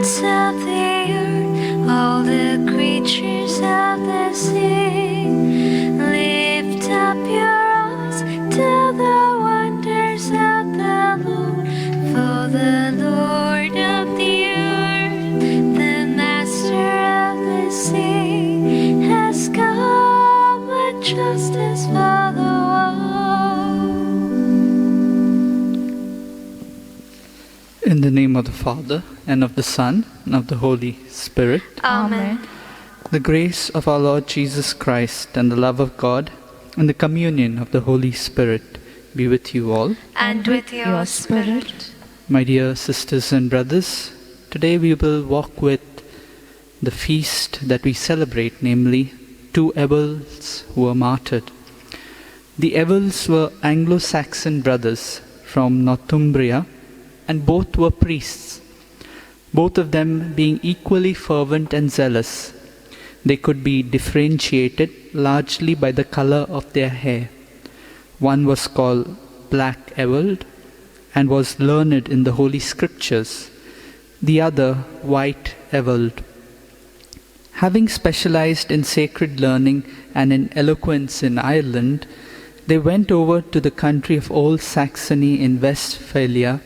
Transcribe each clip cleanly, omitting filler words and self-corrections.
birds of the earth, all the creatures of the sea, lift up your eyes to the wonders of the Lord, for the Lord of the earth, the Master of the sea, has come with justice for the world. In the name of the Father, and of the Son, and of the Holy Spirit. Amen. The grace of our Lord Jesus Christ, and the love of God, and the communion of the Holy Spirit be with you all. And with your spirit. My dear sisters and brothers, today we will walk with the feast that we celebrate, namely, two Evels who were martyred. The Evels were Anglo-Saxon brothers from Northumbria, and both were priests, both of them being equally fervent and zealous. They could be differentiated largely by the color of their hair. One was called Black Ewald and was learned in the Holy Scriptures, the other White Ewald. Having specialized in sacred learning and in eloquence in Ireland, they went over to the country of Old Saxony in Westphalia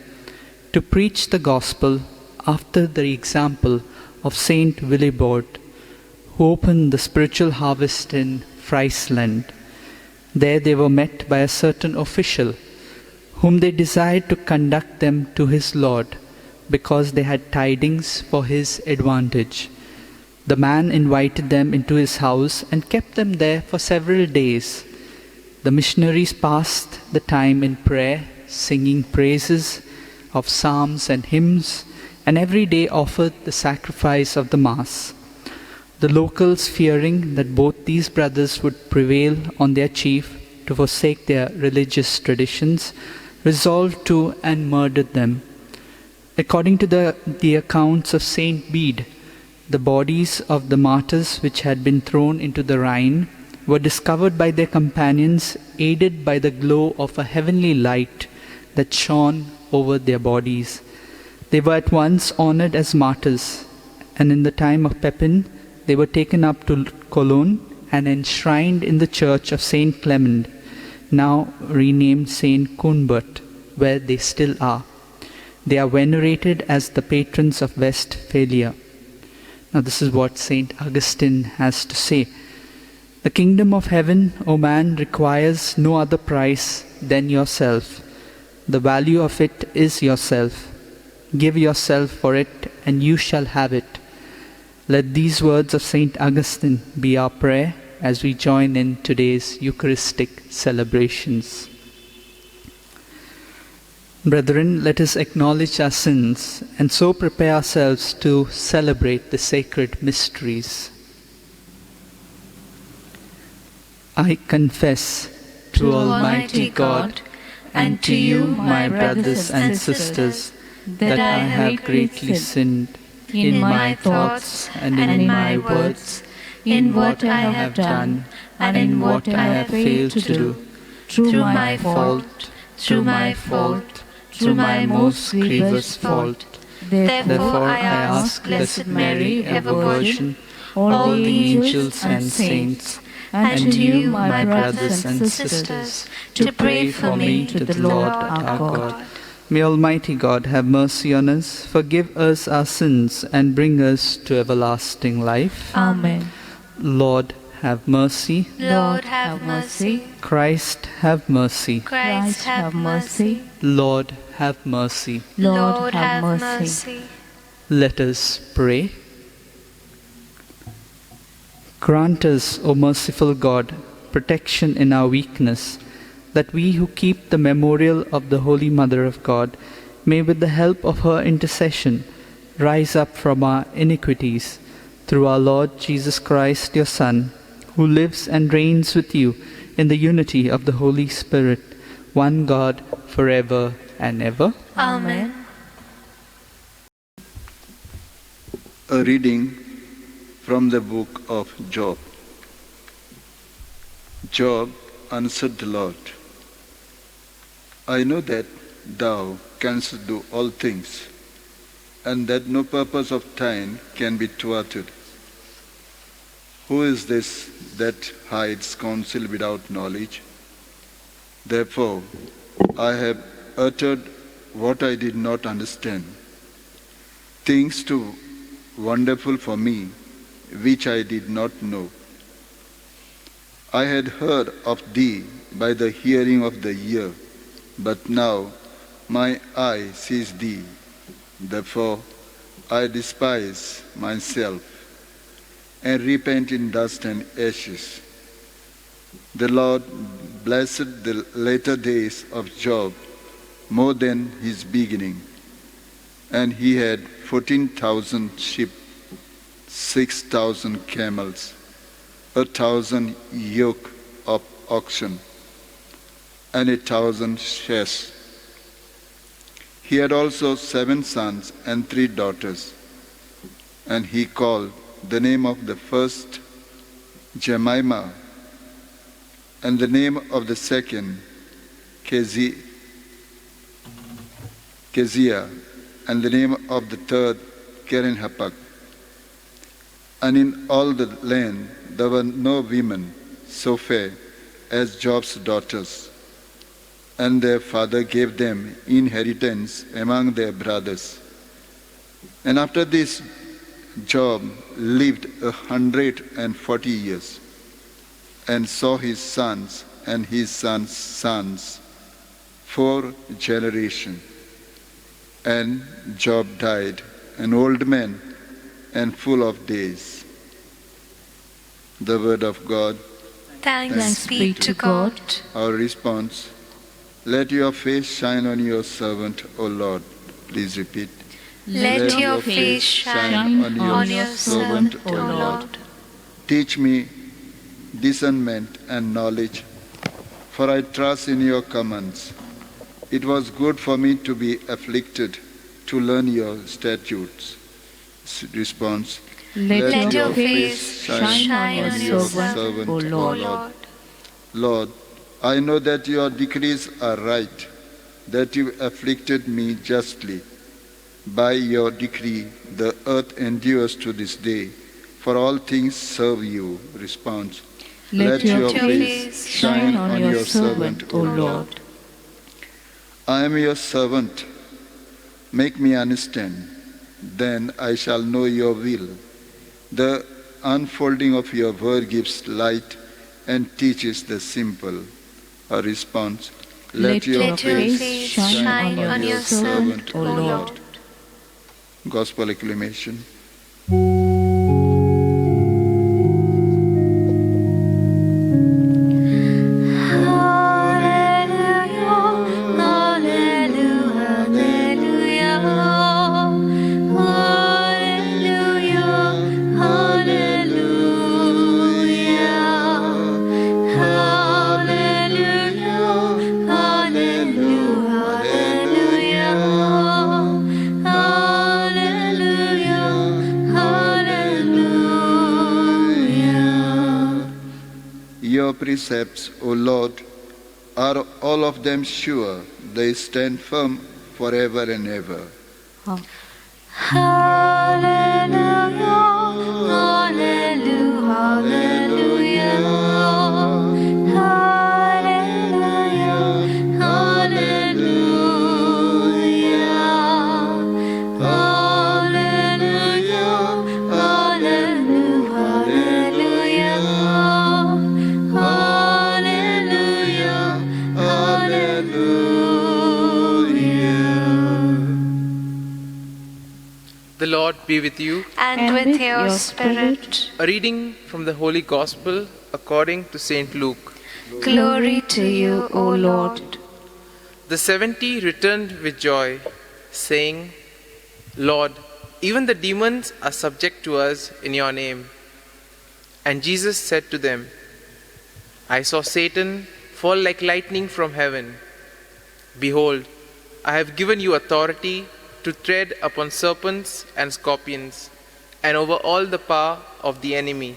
to preach the gospel after the example of Saint Willibrord, who opened the spiritual harvest in Friesland. There they were met by a certain official, whom they desired to conduct them to his Lord, because they had tidings for his advantage. The man invited them into his house and kept them there for several days. The missionaries passed the time in prayer, singing praises of psalms and hymns, and every day offered the sacrifice of the Mass. The locals, fearing that both these brothers would prevail on their chief to forsake their religious traditions, resolved to and murdered them. According to the accounts of Saint Bede, the bodies of the martyrs which had been thrown into the Rhine were discovered by their companions, aided by the glow of a heavenly light that shone over their bodies. They were at once honored as martyrs, and in the time of Pepin, they were taken up to Cologne and enshrined in the church of Saint Clement, now renamed Saint Cuthbert, where they still are. They are venerated as the patrons of Westphalia. Now this is what Saint Augustine has to say. The kingdom of heaven, O man, requires no other price than yourself. The value of it is yourself. Give yourself for it, and you shall have it. Let these words of Saint Augustine be our prayer as we join in today's Eucharistic celebrations. Brethren, let us acknowledge our sins and so prepare ourselves to celebrate the sacred mysteries. I confess to Almighty God and to you, my brothers and sisters, that I have greatly sinned in my thoughts and in my words, in what I have done and in what I have failed to do, through my fault, through my most grievous fault. Therefore I ask Blessed Mary, ever Virgin, all the angels and saints, and to you, my brothers and sisters, to pray for me to the Lord our God. May Almighty God have mercy on us, forgive us our sins, and bring us to everlasting life. Amen. Lord, have mercy. Lord, have mercy. Christ, have mercy. Christ, have mercy. Lord, have mercy. Lord, have mercy. Let us pray. Grant us, O merciful God, protection in our weakness, that we who keep the memorial of the Holy Mother of God may, with the help of her intercession, rise up from our iniquities, through our Lord Jesus Christ, your Son, who lives and reigns with you in the unity of the Holy Spirit, one God, forever and ever. Amen. A reading from the book of Job. Job answered the Lord, I know that thou canst do all things, and that no purpose of thine can be thwarted. Who is this that hides counsel without knowledge? Therefore, I have uttered what I did not understand, things too wonderful for me, which I did not know. I had heard of thee by the hearing of the ear, but now my eye sees thee. Therefore I despise myself and repent in dust and ashes. The Lord blessed the later days of Job more than his beginning, and he had 14,000 sheep, 6,000 camels, 1,000 yoke of oxen, and 1,000 shares. He had also 7 sons and 3 daughters, and he called the name of the first Jemimah, and the name of the second Keziah, and the name of the third Keren-Happuch. And in all the land there were no women so fair as Job's daughters, and their father gave them inheritance among their brothers. And after this, Job lived 140 years, and saw his sons and his sons' sons 4 generations. And Job died, an old man and full of days. The word of God. Thanks be to God. Our response: let your face shine on your servant, O Lord. Please repeat. Let your face shine on your servant, O Lord. Teach me discernment and knowledge, for I trust in your commands. It was good for me to be afflicted, to learn your statutes. Response: Let your face shine on your servant, O Lord. Lord, I know that your decrees are right, that you afflicted me justly. By your decree, the earth endures to this day, for all things serve you. Response: Let your face shine on your servant, O Lord. I am your servant. Make me understand, then I shall know your will. The unfolding of your word gives light and teaches the simple. A response: let your face shine on your servant, O Lord. Gospel acclamation. Your precepts, O Lord, are all of them sure. They stand firm forever and ever. Hallelujah, hallelujah, hallelujah. Hallelujah, hallelujah. Hallelujah, hallelujah, hallelujah. The Lord be with you. And with your spirit. A reading from the Holy Gospel according to St. Luke. Glory to you, O Lord. The 70 returned with joy, saying, Lord, even the demons are subject to us in your name. And Jesus said to them, I saw Satan fall like lightning from heaven. Behold, I have given you authority to tread upon serpents and scorpions, and over all the power of the enemy,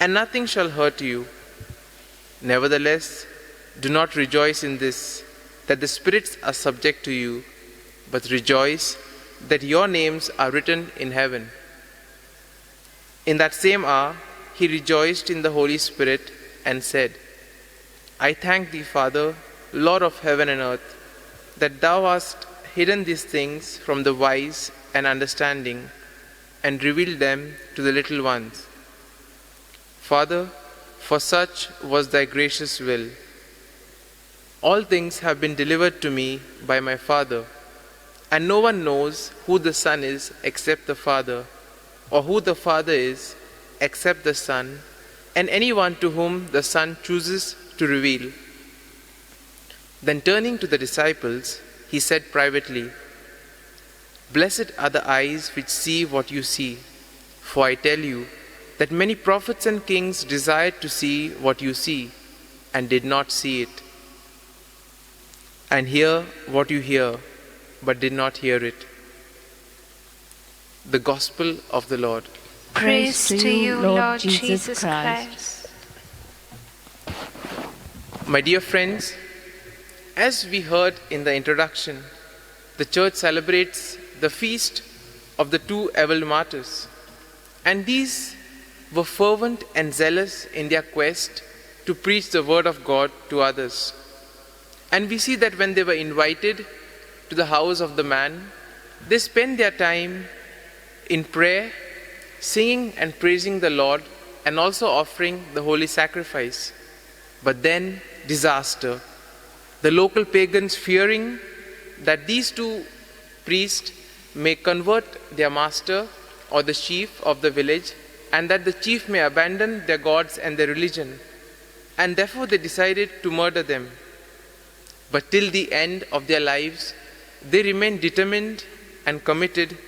and nothing shall hurt you. Nevertheless, do not rejoice in this, that the spirits are subject to you, but rejoice that your names are written in heaven." In that same hour, he rejoiced in the Holy Spirit and said, "I thank thee, Father, Lord of heaven and earth, that thou hast hidden these things from the wise and understanding and revealed them to the little ones. Father, for such was thy gracious will. All things have been delivered to me by my Father, and no one knows who the Son is except the Father, or who the Father is except the Son, and anyone to whom the Son chooses to reveal." Then turning to the disciples, he said privately, "Blessed are the eyes which see what you see, for I tell you that many prophets and kings desired to see what you see, and did not see it, and hear what you hear, but did not hear it." The Gospel of the Lord. Praise to you, Lord Jesus Christ. My dear friends, as we heard in the introduction, the Church celebrates the feast of the two able martyrs, and these were fervent and zealous in their quest to preach the word of God to others. And we see that when they were invited to the house of the man, they spent their time in prayer, singing and praising the Lord, and also offering the holy sacrifice. But then, disaster. The local pagans, fearing that these two priests may convert their master or the chief of the village, and that the chief may abandon their gods and their religion, and therefore they decided to murder them. But till the end of their lives, they remained determined and committed,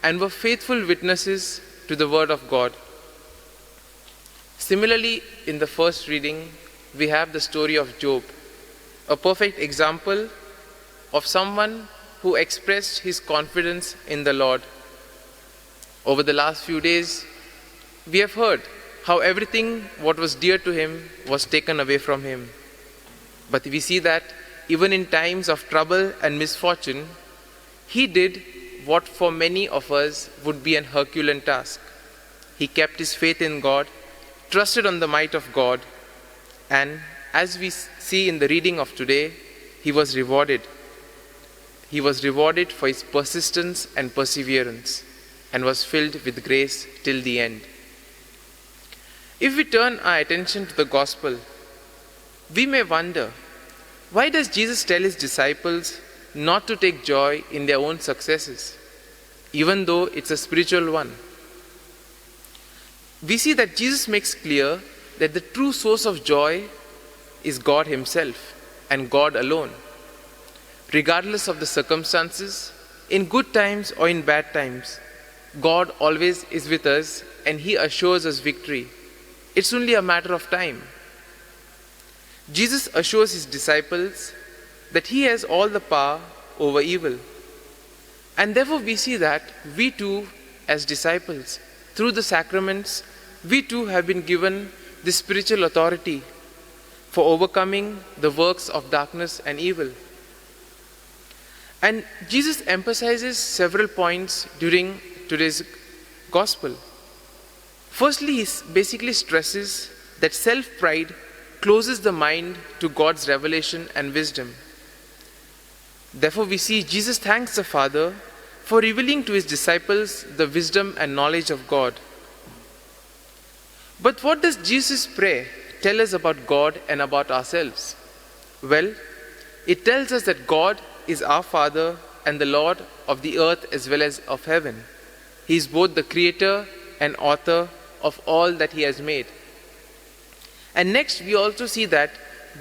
and were faithful witnesses to the word of God. Similarly, in the first reading, we have the story of Job, a perfect example of someone who expressed his confidence in the Lord. Over the last few days, we have heard how everything what was dear to him was taken away from him. But we see that even in times of trouble and misfortune, he did what for many of us would be an Herculean task. He kept his faith in God, trusted on the might of God, and as we see in the reading of today, he was rewarded. He was rewarded for his persistence and perseverance, and was filled with grace till the end. If we turn our attention to the Gospel, we may wonder, why does Jesus tell his disciples not to take joy in their own successes, even though it's a spiritual one? We see that Jesus makes clear that the true source of joy is God himself and God alone. Regardless of the circumstances, in good times or in bad times, God always is with us and he assures us victory. It's only a matter of time. Jesus assures his disciples that he has all the power over evil. And therefore we see that we too, as disciples, through the sacraments, we too have been given this spiritual authority for overcoming the works of darkness and evil. And Jesus emphasizes several points during today's Gospel. Firstly, he basically stresses that self-pride closes the mind to God's revelation and wisdom. Therefore, we see Jesus thanks the Father for revealing to his disciples the wisdom and knowledge of God. But what does Jesus' prayer tell us about God and about ourselves? Well, it tells us that God is our Father and the Lord of the earth as well as of heaven. He is both the creator and author of all that he has made. And next, we also see that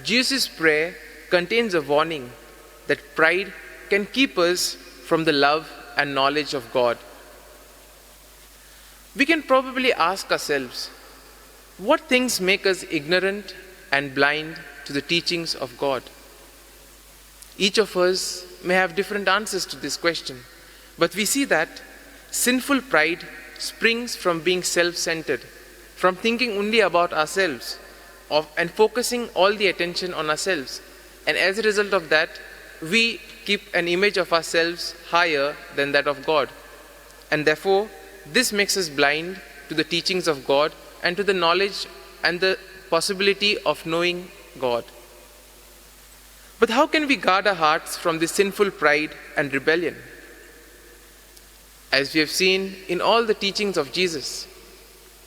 Jesus' prayer contains a warning that pride can keep us from the love and knowledge of God. We can probably ask ourselves, what things make us ignorant and blind to the teachings of God? Each of us may have different answers to this question, but we see that sinful pride springs from being self-centered, from thinking only about ourselves, and focusing all the attention on ourselves. And as a result of that, we keep an image of ourselves higher than that of God. And therefore, this makes us blind to the teachings of God and to the knowledge and the possibility of knowing God. But how can we guard our hearts from this sinful pride and rebellion? As we have seen in all the teachings of Jesus,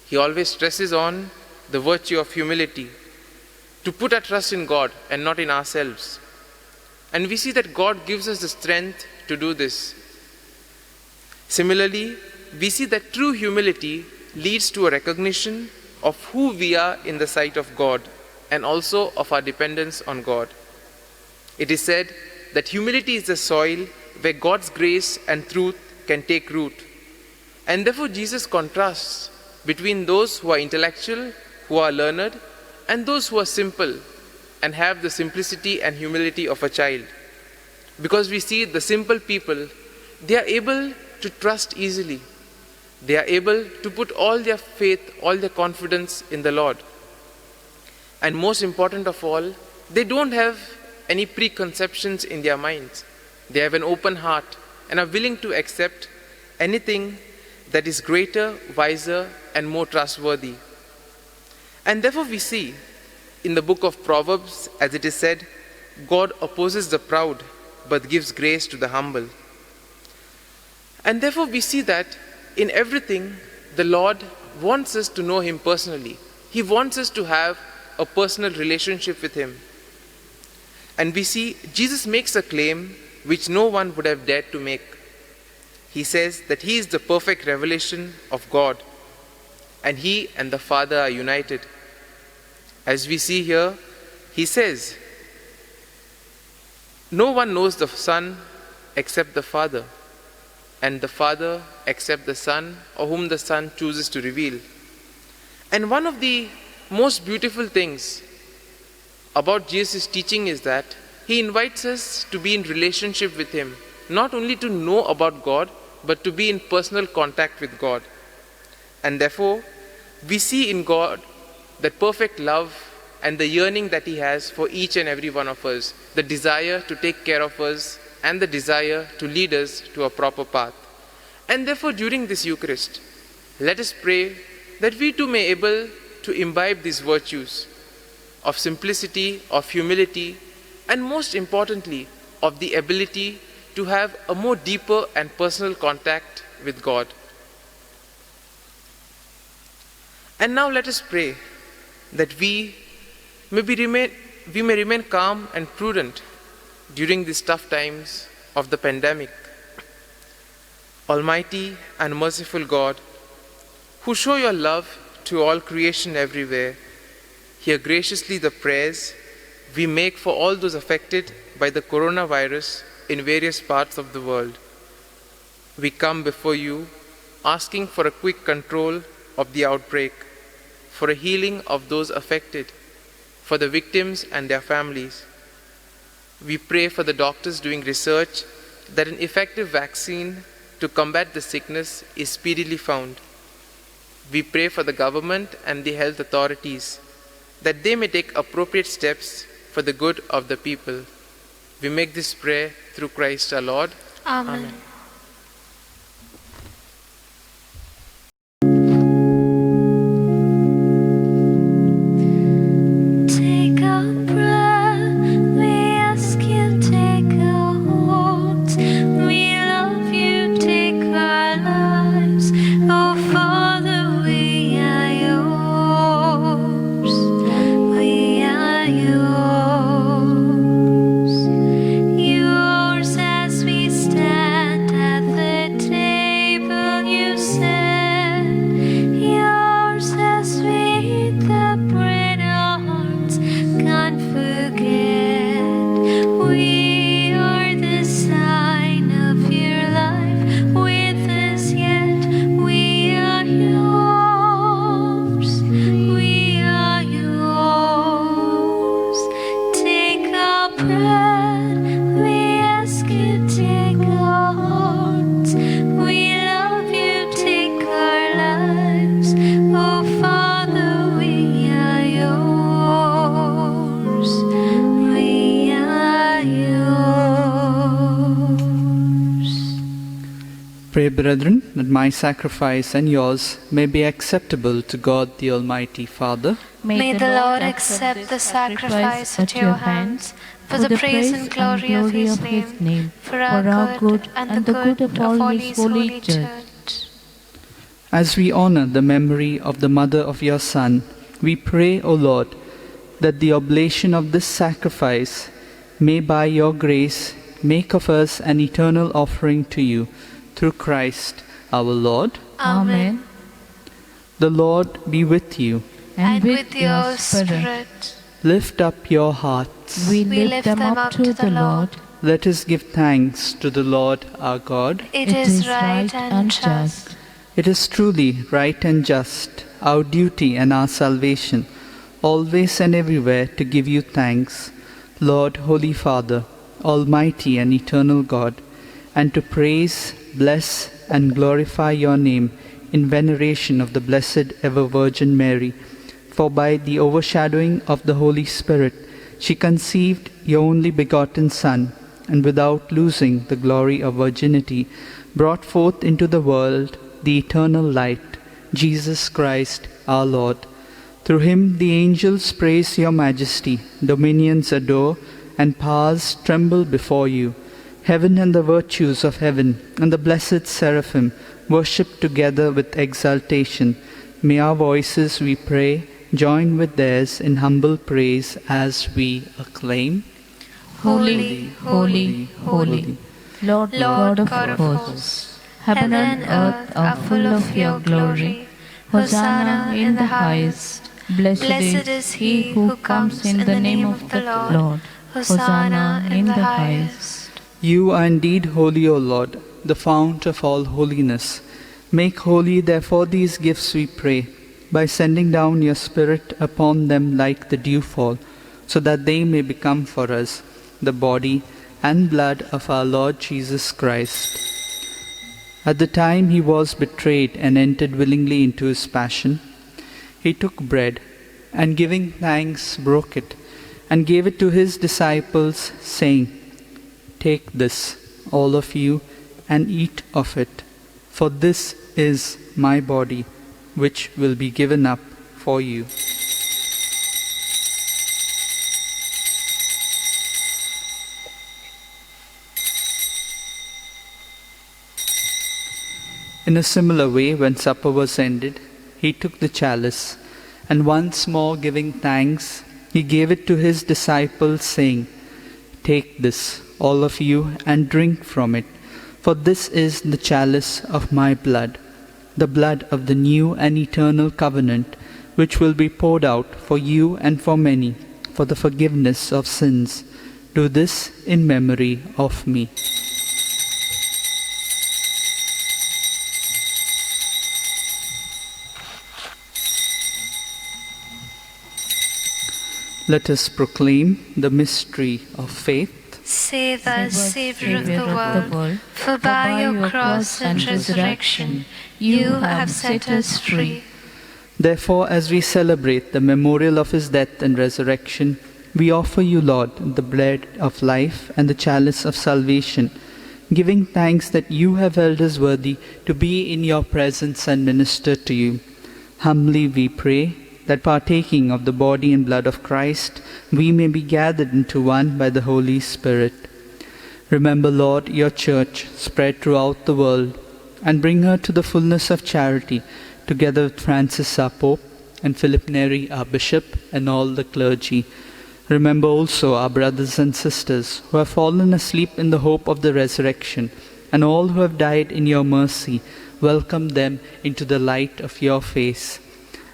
he always stresses on the virtue of humility, to put our trust in God and not in ourselves. And we see that God gives us the strength to do this. Similarly, we see that true humility leads to a recognition of who we are in the sight of God and also of our dependence on God. It is said that humility is the soil where God's grace and truth can take root. And therefore Jesus contrasts between those who are intellectual, who are learned, and those who are simple and have the simplicity and humility of a child. Because we see the simple people, they are able to trust easily. They are able to put all their faith, all their confidence in the Lord. And most important of all, they don't have any preconceptions in their minds. They have an open heart and are willing to accept anything that is greater, wiser, and more trustworthy. And therefore we see in the book of Proverbs, as it is said, God opposes the proud, but gives grace to the humble. And therefore we see that in everything, the Lord wants us to know him personally. He wants us to have a personal relationship with him. And we see Jesus makes a claim which no one would have dared to make. He says that he is the perfect revelation of God, and he and the Father are united. As we see here, he says, no one knows the Son except the Father, and the Father except the Son, or whom the Son chooses to reveal. And one of the most beautiful things about Jesus' teaching is that he invites us to be in relationship with him, not only to know about God, but to be in personal contact with God. And therefore, we see in God that perfect love and the yearning that he has for each and every one of us, the desire to take care of us and the desire to lead us to a proper path. And therefore, during this Eucharist, let us pray that we too may be able to imbibe these virtues of simplicity, of humility, and most importantly, of the ability to have a more deeper and personal contact with God. And now let us pray that we may remain calm and prudent during these tough times of the pandemic. Almighty and merciful God, who show your love to all creation everywhere, hear graciously the prayers we make for all those affected by the coronavirus in various parts of the world. We come before you asking for a quick control of the outbreak, for a healing of those affected, for the victims and their families. We pray for the doctors doing research that an effective vaccine to combat the sickness is speedily found. We pray for the government and the health authorities that they may take appropriate steps for the good of the people. We make this prayer through Christ our Lord. Amen. Amen. Take a breath, we ask you, take a hold. We love you, take our lives. Oh Father, we are yours. We are yours. Yours as we stand Pray, brethren, that my sacrifice and yours may be acceptable to God the Almighty Father. May the Lord accept the sacrifice at your hands for the praise and glory of His name, for our good and the good of all His holy Church. As we honor the memory of the mother of your Son, we pray, O Lord, that the oblation of this sacrifice may by your grace make of us an eternal offering to you, through Christ our Lord. Amen. The Lord be with you. And with your spirit. Lift up your hearts. We lift them up to the Lord. Let us give thanks to the Lord our God. It is right and just. It is truly right and just, our duty and our salvation, always and everywhere to give you thanks, Lord, Holy Father, Almighty and eternal God, and to praise, bless, and glorify your name in veneration of the Blessed Ever Virgin Mary. For by the overshadowing of the Holy Spirit, she conceived your only begotten Son, and without losing the glory of virginity, brought forth into the world the eternal light, Jesus Christ our Lord. Through him the angels praise your majesty, dominions adore, and powers tremble before you. Heaven and the virtues of heaven and the blessed seraphim worship together with exultation. May our voices, we pray, join with theirs in humble praise as we acclaim. Holy, holy, holy, Lord God of hosts, heaven and earth are full of your glory. Hosanna in the highest. Blessed is he who comes in the name of the Lord. Hosanna in the highest. You are indeed holy, O Lord, the fount of all holiness. Make holy, therefore, these gifts, we pray, by sending down your Spirit upon them like the dewfall, so that they may become for us the body and blood of our Lord Jesus Christ. At the time he was betrayed and entered willingly into his passion, he took bread, and giving thanks, broke it, and gave it to his disciples, saying, "Take this, all of you, and eat of it, for this is my body, which will be given up for you." In a similar way, when supper was ended, he took the chalice, and once more giving thanks, he gave it to his disciples, saying, "Take this, all of you, and drink from it, for this is the chalice of my blood, the blood of the new and eternal covenant, which will be poured out for you and for many, for the forgiveness of sins. Do this in memory of me." Let us proclaim the mystery of faith. Save us, Saviour of the world, for by your cross and resurrection you have set us free. Therefore, as we celebrate the memorial of his death and resurrection, we offer you, Lord, the bread of life and the chalice of salvation, giving thanks that you have held us worthy to be in your presence and minister to you. Humbly we pray that partaking of the body and blood of Christ, we may be gathered into one by the Holy Spirit. Remember, Lord, your church spread throughout the world, and bring her to the fullness of charity, together with Francis our Pope, and Philip Neri our Bishop, and all the clergy. Remember also our brothers and sisters who have fallen asleep in the hope of the resurrection, and all who have died in your mercy. Welcome them into the light of your face.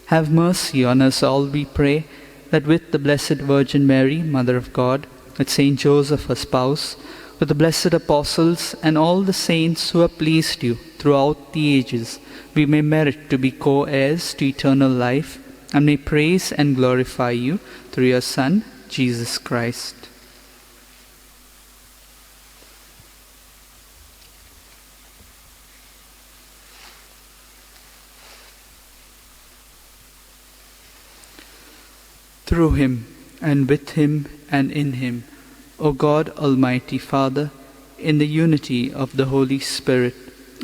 Have mercy on us all, we pray, that with the Blessed Virgin Mary, Mother of God, with Saint Joseph, her spouse, with the blessed apostles and all the saints who have pleased you throughout the ages, we may merit to be co-heirs to eternal life, and may praise and glorify you through your Son, Jesus Christ. Through him, and with him, and in him, O God, Almighty Father, in the unity of the Holy Spirit,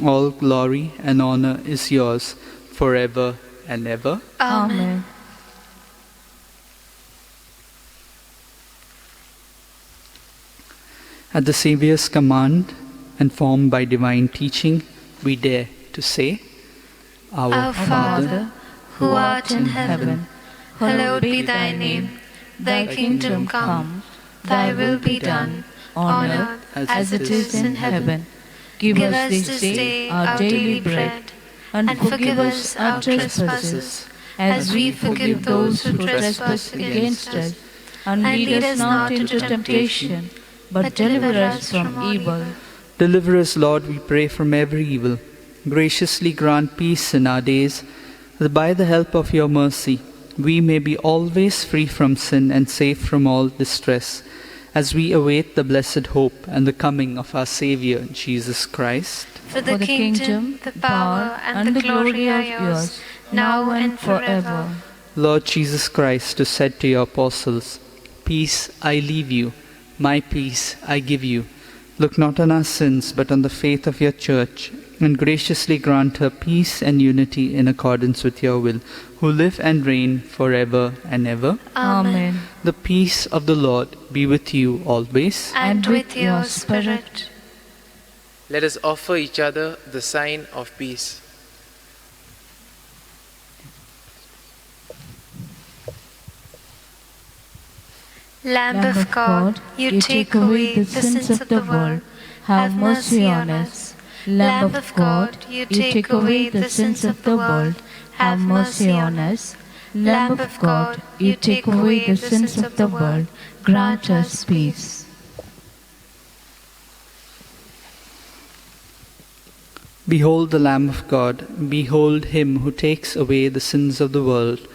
All glory and honor is yours forever and ever. Amen. At the Saviour's command, and formed by divine teaching, we dare to say, Our Father, who art in heaven, hallowed be thy name. Thy kingdom come, thy will be done, on earth as it is in heaven. Give us this day our daily bread, and forgive us our trespasses, as we forgive those who trespass against us. And lead us not into temptation, but deliver us from evil. Deliver us, Lord, we pray, from every evil. Graciously grant peace in our days, that by the help of your mercy we may be always free from sin and safe from all distress, as we await the blessed hope and the coming of our Saviour, Jesus Christ. For the kingdom, the power, and the glory are yours, now and forever. Lord Jesus Christ, who said to your apostles, Peace I leave you, my peace I give you. Look not on our sins, but on the faith of your Church, and graciously grant her peace and unity in accordance with your will, who live and reign forever and ever. Amen. The peace of the Lord be with you always. And with your spirit. Let us offer each other the sign of peace. Lamb of God, you take away the sins of the world. Have mercy on us. Lamb of God, you take away the sins of the world. Have mercy on us. Lamb of God, you take away the sins of the world. Grant us peace. Behold the Lamb of God. Behold him who takes away the sins of the world.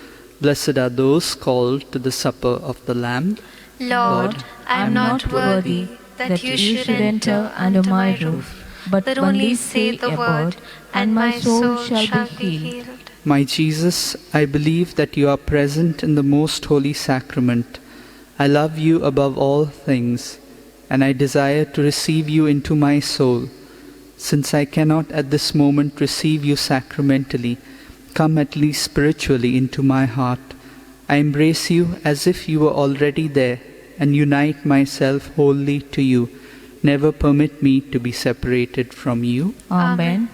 Blessed are those called to the supper of the Lamb. Lord, I am not worthy that you should enter under my roof, but only say the word, and my soul shall be healed. My Jesus, I believe that you are present in the most holy sacrament. I love you above all things, and I desire to receive you into my soul. Since I cannot at this moment receive you sacramentally, come at least spiritually into my heart. I embrace you as if you were already there, and unite myself wholly to you. Never permit me to be separated from you. Amen.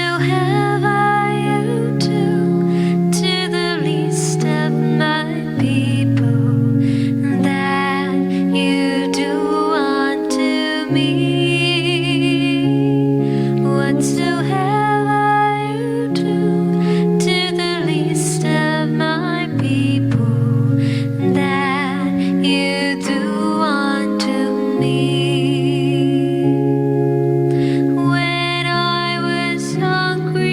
Whatsoever you do to the least of my people, that you do unto me. Whatsoever you do to the least of my people, that you do unto me. When I was hungry,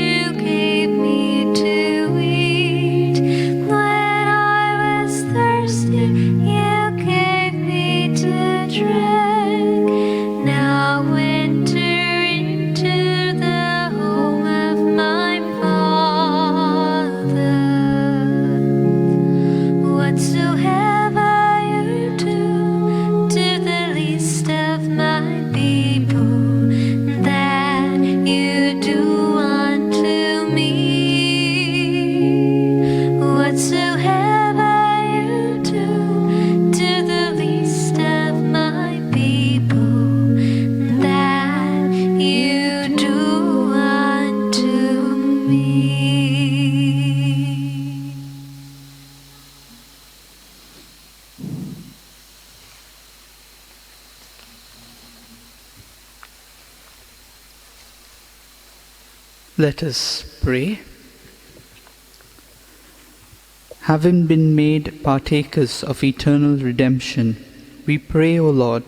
you gave me to eat. When I was thirsty, you gave me to drink. Now enter into the home of my Father. Whatsoever you do to the least of my people, that you do unto me. Whatsoever you do to the least of my people, that you do unto me. Let us pray. Having been made partakers of eternal redemption, we pray, O Lord,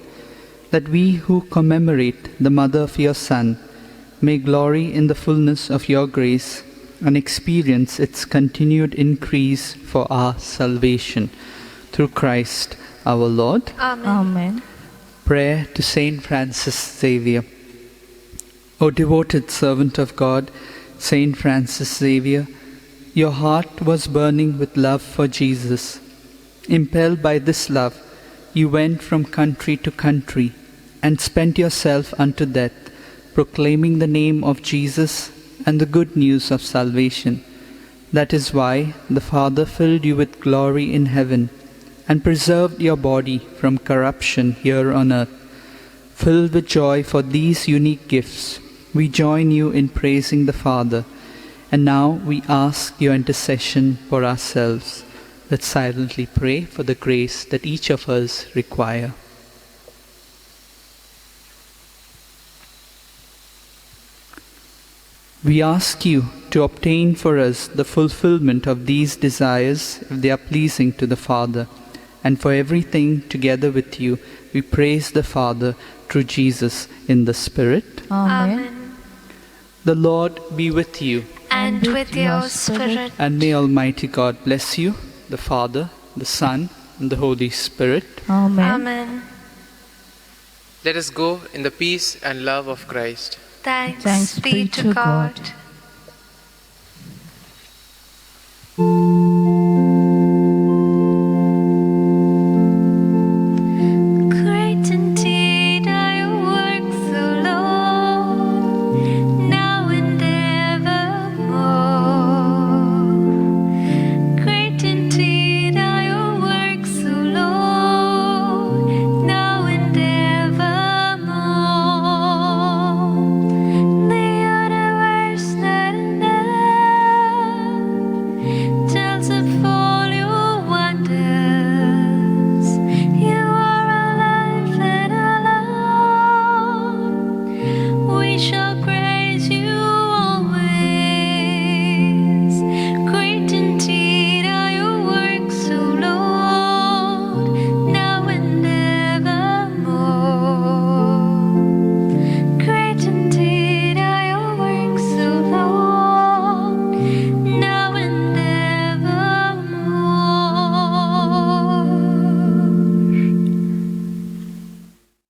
that we who commemorate the Mother of your Son may glory in the fullness of your grace and experience its continued increase for our salvation. Through Christ our Lord. Amen. Prayer to Saint Francis Xavier. O devoted servant of God, Saint Francis Xavier, your heart was burning with love for Jesus. Impelled by this love, you went from country to country and spent yourself unto death, proclaiming the name of Jesus and the good news of salvation. That is why the Father filled you with glory in heaven and preserved your body from corruption here on earth. Filled with joy for these unique gifts, we join you in praising the Father, and now we ask your intercession for ourselves. Let's silently pray for the grace that each of us require. We ask you to obtain for us the fulfillment of these desires if they are pleasing to the Father, and for everything together with you we praise the Father through Jesus in the Spirit. Amen. The Lord be with you, And with your spirit. and may Almighty God bless you, the Father, the Son, and the Holy Spirit. Amen. Amen. Let us go in the peace and love of Christ. Thanks be to God.